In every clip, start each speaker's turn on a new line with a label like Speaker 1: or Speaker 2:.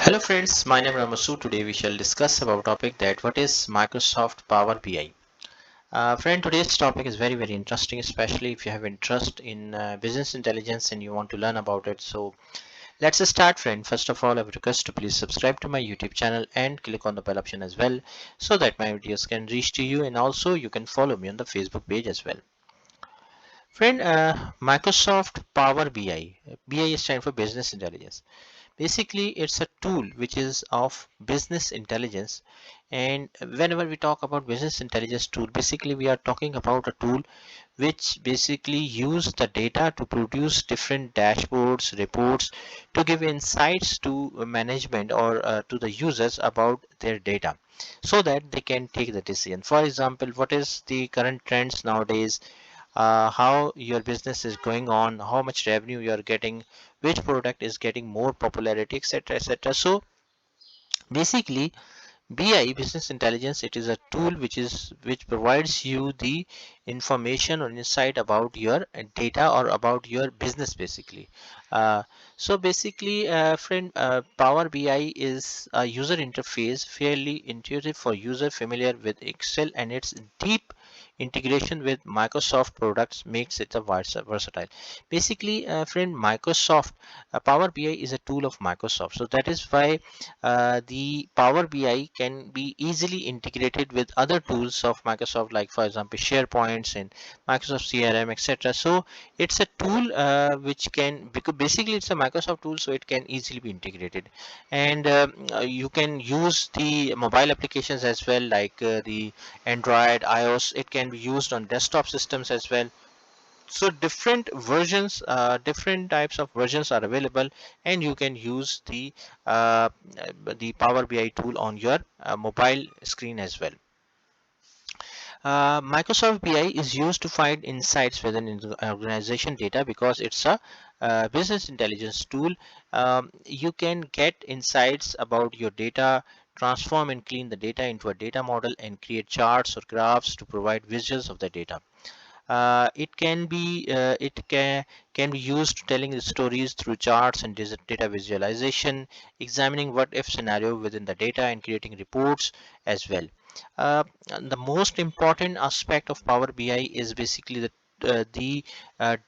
Speaker 1: Hello friends, my name is Ramasu. Today we shall discuss about topic that what is Microsoft Power BI. Friend, today's topic is very interesting, especially if you have interest in business intelligence and you want to learn about it. So let's start, friend. First of all, I would request to please subscribe to my YouTube channel and click on the bell option as well, so that my videos can reach to you, and also you can follow me on the Facebook page as well. Friend, Microsoft Power BI. BI stands for Business Intelligence. Basically, it's a tool which is of business intelligence. And whenever we talk about business intelligence tool, basically we are talking about a tool which basically use the data to produce different dashboards, reports, to give insights to management or to the users about their data, so that they can take the decision. For example, what is the current trends nowadays, how your business is going on, how much revenue you are getting, which product is getting more popularity, etc., etc. So basically, BI, business intelligence, it is a tool which provides you the information or insight about your data or about your business basically. Uh, so basically, friend, Power BI is a user interface fairly intuitive for user familiar with Excel, and its deep integration with Microsoft products makes it a versatile. Basically, friend, Microsoft Power BI is a tool of Microsoft, so that is why the Power BI can be easily integrated with other tools of Microsoft, like for example SharePoints and Microsoft CRM, etc. So it's a tool which can, because basically it's a Microsoft tool, so it can easily be integrated, and you can use the mobile applications as well, like the Android, iOS. It can be used on desktop systems as well. So different versions, different types of versions are available, and you can use uh, the Power BI tool on your mobile screen as well. Microsoft BI is used to find insights within organization data, because it's a business intelligence tool. You can get insights about your data, transform and clean the data into a data model, and create charts or graphs to provide visuals of the data. It can be used to telling the stories through charts and data visualization, examining what if scenario within the data, and creating reports as well. And the most important aspect of Power BI is basically the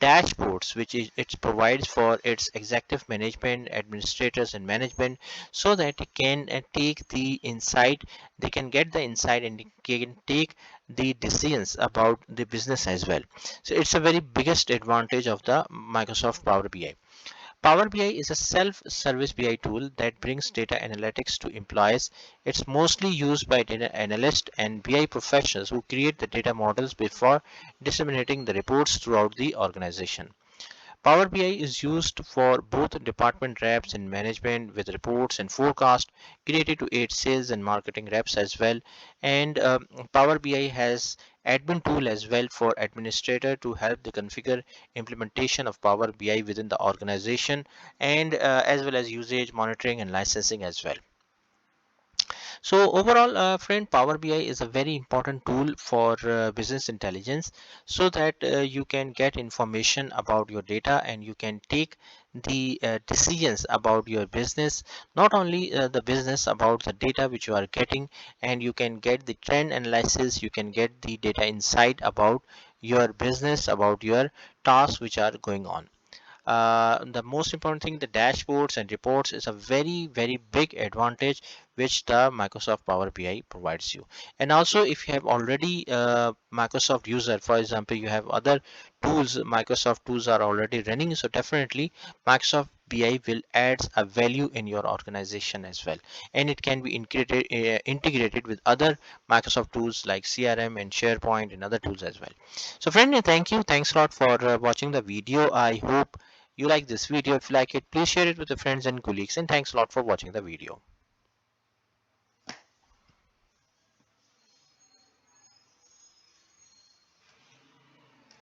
Speaker 1: dashboards, which it provides for its executive management, administrators, and management, so that it can take the insight. They can get the insight and can take the decisions about the business as well. So it's a very biggest advantage of the Microsoft Power BI. Power BI is a self-service BI tool that brings data analytics to employees. It's mostly used by data analysts and BI professionals who create the data models before disseminating the reports throughout the organization. Power BI is used for both department reps and management, with reports and forecast created to aid sales and marketing reps as well. And Power BI has admin tool as well for administrator to help the configure implementation of Power BI within the organization, and as well as usage monitoring and licensing as well. So overall, friend, Power BI is a very important tool for business intelligence, so that you can get information about your data, and you can take the decisions about your business, not only the business, about the data which you are getting, and you can get the trend analysis, you can get the data insight about your business, about your tasks which are going on. The most important thing, the dashboards and reports, is a very big advantage which the Microsoft Power BI provides you. And also, if you have already Microsoft user, for example, you have other tools, Microsoft tools are already running, so definitely Microsoft BI will add a value in your organization as well, and it can be integrated with other Microsoft tools like CRM and SharePoint and other tools as well. So friend, thank you, thanks a lot for watching the video. I hope you like this video. If you like it, please share it with your friends and colleagues, and thanks a lot for watching the video.